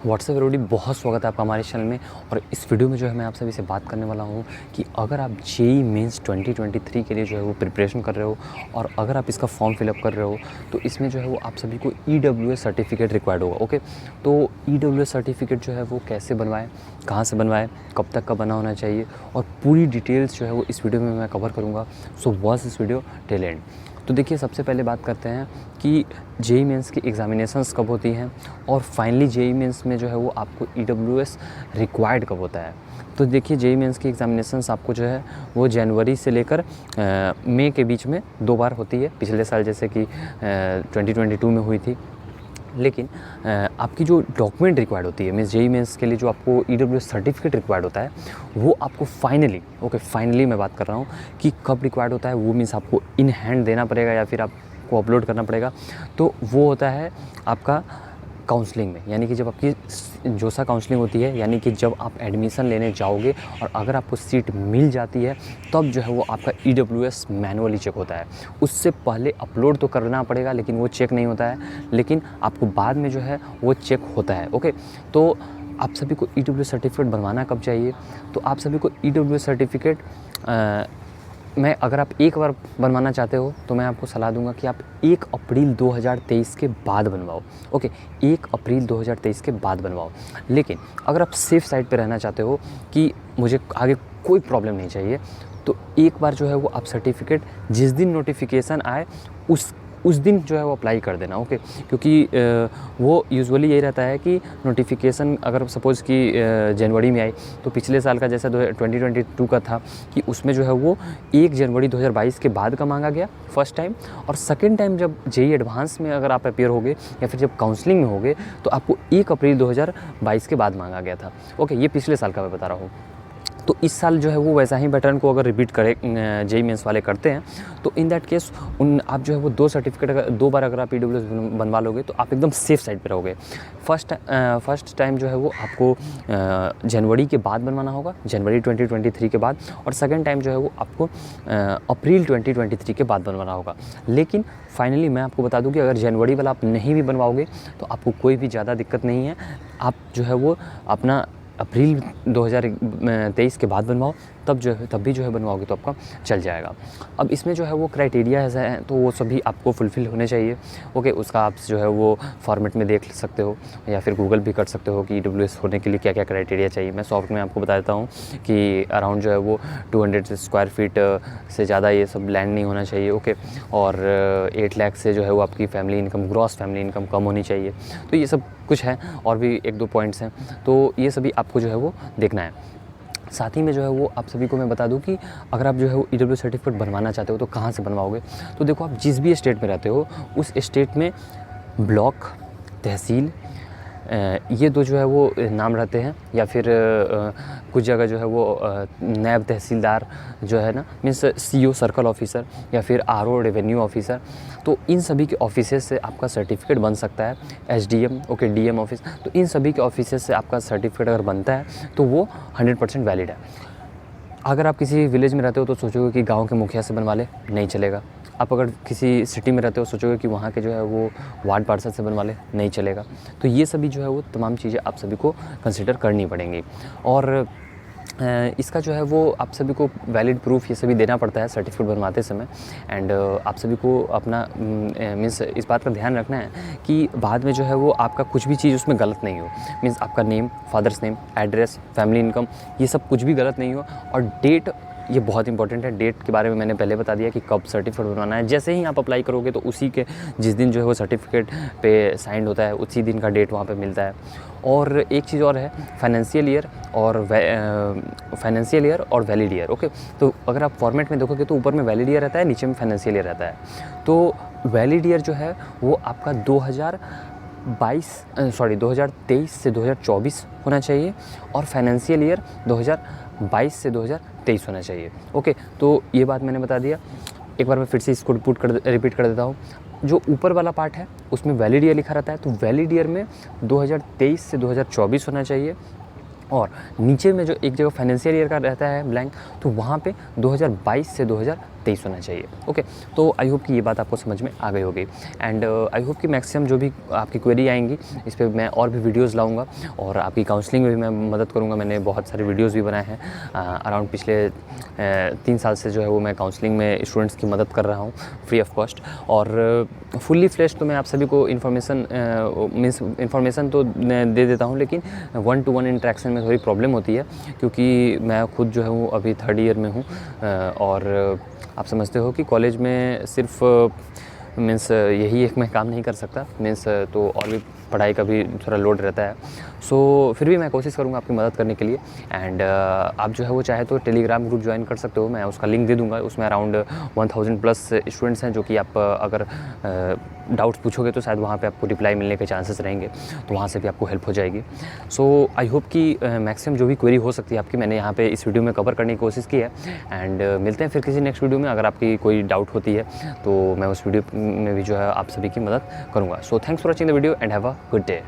WhatsApp everybody, बहुत स्वागत है आपका हमारे चैनल में। और इस वीडियो में जो है मैं आप सभी से बात करने वाला हूं कि अगर आप जेईई मेंस 2023 के लिए जो है वो प्रिपरेशन कर रहे हो और अगर आप इसका फॉर्म फिलअप कर रहे हो तो इसमें जो है वो आप सभी को EWS सर्टिफिकेट रिक्वायर्ड होगा। ओके, तो EWS सर्टिफिकेट जो है वो कैसे बनवाएं, कहाँ से बनवाएं, कब तक का बना होना चाहिए और पूरी डिटेल्स जो है वो इस वीडियो में मैं कवर करूँगा। So watch this video till and. तो देखिए, सबसे पहले बात करते हैं कि जेईई मेंस की एग्ज़ामिनेशंस कब होती हैं और फाइनली जेईई मेंस में जो है वो आपको EWS रिक्वायर्ड कब होता है। तो देखिए, जेईई मेंस की एग्ज़ामिनेशंस आपको जो है वो जनवरी से लेकर मई के बीच में 2 बार होती है। पिछले साल जैसे कि 2022 में हुई थी। लेकिन आपकी जो डॉक्यूमेंट रिक्वायर्ड होती है मीन्स जेईई मेंस के लिए जो आपको EWS सर्टिफिकेट रिक्वायर्ड होता है वो आपको फाइनली मैं बात कर रहा हूँ कि कब रिक्वायर्ड होता है। वो मीन्स आपको इन हैंड देना पड़ेगा या फिर आपको अपलोड करना पड़ेगा। तो वो होता है आपका काउंसलिंग में, यानी कि जब आपकी जोसा काउंसलिंग होती है, यानी कि जब आप एडमिशन लेने जाओगे और अगर आपको सीट मिल जाती है तब जो है वो आपका EWS मैनुअली चेक होता है। उससे पहले अपलोड तो करना पड़ेगा लेकिन वो चेक नहीं होता है, लेकिन आपको बाद में जो है वो चेक होता है। ओके, तो आप सभी को EWS सर्टिफिकेट बनवाना कब चाहिए? तो आप सभी को EWS सर्टिफिकेट मैं अगर आप एक बार बनवाना चाहते हो तो मैं आपको सलाह दूंगा कि आप 1 अप्रैल 2023 के बाद बनवाओ। ओके, 1 अप्रैल 2023 के बाद बनवाओ। लेकिन अगर आप सेफ साइड पे रहना चाहते हो कि मुझे आगे कोई प्रॉब्लम नहीं चाहिए तो एक बार जो है वो आप सर्टिफिकेट जिस दिन नोटिफिकेशन आए उस दिन जो है वो अप्लाई कर देना। ओके, क्योंकि वो यूजुअली यही रहता है कि नोटिफिकेशन अगर सपोज़ कि जनवरी में आई तो पिछले साल का जैसा 2022 का था कि उसमें जो है वो 1 जनवरी 2022 के बाद का मांगा गया फर्स्ट टाइम, और सेकेंड टाइम जब जेईई एडवांस में अगर आप अपेयर होगे या फिर जब काउंसलिंग में होगे तो आपको 1 अप्रैल 2022 के बाद मांगा गया था। ओके, ये पिछले साल का मैं बता रहा हूँ। तो इस साल जो है वो वैसा ही पैटर्न को अगर रिपीट करे जेईई मेंस वाले करते हैं तो इन दैट केस आप जो है वो 2 सर्टिफिकेट अगर 2 बार अगर आप EWS बनवा लोगे तो आप एकदम सेफ साइड पे रहोगे। फर्स्ट टाइम जो है वो आपको जनवरी के बाद बनवाना होगा, जनवरी 2023 के बाद, और सेकेंड टाइम जो है वो आपको अप्रैल 2023 के बाद बनवाना होगा। लेकिन फाइनली मैं आपको बता दूं कि अगर जनवरी वाला आप नहीं भी बनवाओगे तो आपको कोई भी ज़्यादा दिक्कत नहीं है। आप जो है वो अपना अप्रैल 2023 के बाद बनवाओ, तब भी जो है बनवाओगे तो आपका चल जाएगा। अब इसमें जो है वो क्राइटेरिया ऐसा है तो वो सभी आपको फुलफ़िल होने चाहिए। ओके, उसका आप जो है वो फॉर्मेट में देख सकते हो या फिर गूगल भी कर सकते हो कि EWS होने के लिए क्या क्या क्राइटेरिया चाहिए। मैं सॉफ्ट में आपको बता देता हूँ कि अराउंड जो है वो 200 स्क्वायर फीट से ज़्यादा ये सब लैंड नहीं होना चाहिए। ओके, और 8 लाख से जो है वो आपकी family income, gross family income कम होनी चाहिए। तो ये सब कुछ है और भी 1-2 पॉइंट्स हैं, तो ये सभी आपको जो है वो देखना है। साथ ही में जो है वो आप सभी को मैं बता दूं कि अगर आप जो है वो EWS सर्टिफिकेट बनवाना चाहते हो तो कहाँ से बनवाओगे। तो देखो, आप जिस भी स्टेट में रहते हो उस स्टेट में ब्लॉक, तहसील, ये 2 जो है वो नाम रहते हैं, या फिर कुछ जगह जो है वो नायब तहसीलदार जो है ना, मीन्स CO सर्कल ऑफिसर या फिर RO रेवेन्यू ऑफिसर। तो इन सभी के ऑफिसेज से आपका सर्टिफिकेट बन सकता है। SDM, ओके, DM ऑफिस, तो इन सभी के ऑफिसेज से आपका सर्टिफिकेट अगर बनता है तो वो 100% वैलिड है। अगर आप किसी विलेज में रहते हो तो सोचोगे कि गांव के मुखिया से बनवा ले, नहीं चलेगा। आप अगर किसी सिटी में रहते हो सोचोगे कि वहाँ के जो है वो वार्ड पार्षद से बनवा ले, नहीं चलेगा। तो ये सभी जो है वो तमाम चीज़ें आप सभी को कंसिडर करनी पड़ेंगी। और इसका जो है वो आप सभी को वैलिड प्रूफ ये सभी देना पड़ता है सर्टिफिकेट बनवाते समय। एंड आप सभी को अपना मीन्स इस बात का ध्यान रखना है कि बाद में जो है वो आपका कुछ भी चीज़ उसमें गलत नहीं हो। मीन्स आपका name, father's name, address, family income, ये सब कुछ भी गलत नहीं हो। और डेट, ये बहुत इंपॉर्टेंट है। डेट के बारे में मैंने पहले बता दिया कि कब सर्टिफिकेट बनवाना है। जैसे ही आप अप्लाई करोगे तो उसी के जिस दिन जो है वो सर्टिफिकेट पे साइंड होता है उसी दिन का डेट वहाँ पे मिलता है। और एक चीज़ और है, फाइनेंशियल ईयर और वैलिड ईयर। ओके, तो अगर आप फॉर्मेट में देखोगे तो ऊपर में वैलिड ईयर रहता है, नीचे में फाइनेंशियल ईयर रहता है। तो वैलिड ईयर जो है वो आपका 2023 से 2024 होना चाहिए और फाइनेंशियल ईयर 2022 से 2023 होना चाहिए। ओके, तो ये बात मैंने बता दिया। एक बार मैं फिर से इसको रिपीट कर देता हूँ। जो ऊपर वाला पार्ट है उसमें वैलिड ईयर लिखा रहता है, तो वैलिड ईयर में 2023 से 2024 होना चाहिए। और नीचे में जो एक जगह फाइनेंशियल ईयर का रहता है ब्लैंक, तो वहाँ पे 2022 से 23 होना चाहिए। ओके, तो आई होप कि ये बात आपको समझ में आ गई होगी एंड आई होप कि मैक्सिमम जो भी आपकी क्वेरी आएंगी इस पर मैं और भी वीडियोज़ लाऊँगा और आपकी काउंसलिंग में भी मैं मदद करूँगा। मैंने बहुत सारे वीडियोज़ भी बनाए हैं अराउंड पिछले 3 साल से जो है वो मैं काउंसलिंग में स्टूडेंट्स की मदद कर रहा हूँ फ्री ऑफ कॉस्ट। और फुल्ली फ्लेश तो मैं आप सभी को इन्फॉर्मेशन तो दे देता हूँ, लेकिन 1-to-1 इंटरेक्शन में थोड़ी प्रॉब्लम होती है क्योंकि मैं खुद जो है वो अभी 3rd ईयर में हूँ और आप समझते हो कि कॉलेज में सिर्फ मीन्स यही एक मैं काम नहीं कर सकता, मीन्स तो और भी पढ़ाई का भी थोड़ा लोड रहता है। सो फिर भी मैं कोशिश करूँगा आपकी मदद करने के लिए एंड आप जो है वो चाहे तो टेलीग्राम ग्रुप ज्वाइन कर सकते हो, मैं उसका लिंक दे दूँगा। उसमें अराउंड 1000+ स्टूडेंट्स हैं जो कि आप अगर डाउट्स पूछोगे तो शायद वहाँ पे आपको रिप्लाई मिलने के चांसेस रहेंगे, तो वहाँ से भी आपको हेल्प हो जाएगी। सो आई होप कि मैक्सिमम जो भी क्वेरी हो सकती है आपकी मैंने यहाँ पे इस वीडियो में कवर करने की कोशिश की है एंड मिलते हैं फिर किसी नेक्स्ट वीडियो में। अगर आपकी कोई डाउट होती है तो मैं उस वीडियो में भी जो है आप सभी की मदद करूँगा। So thanks for watching the video and have a good day.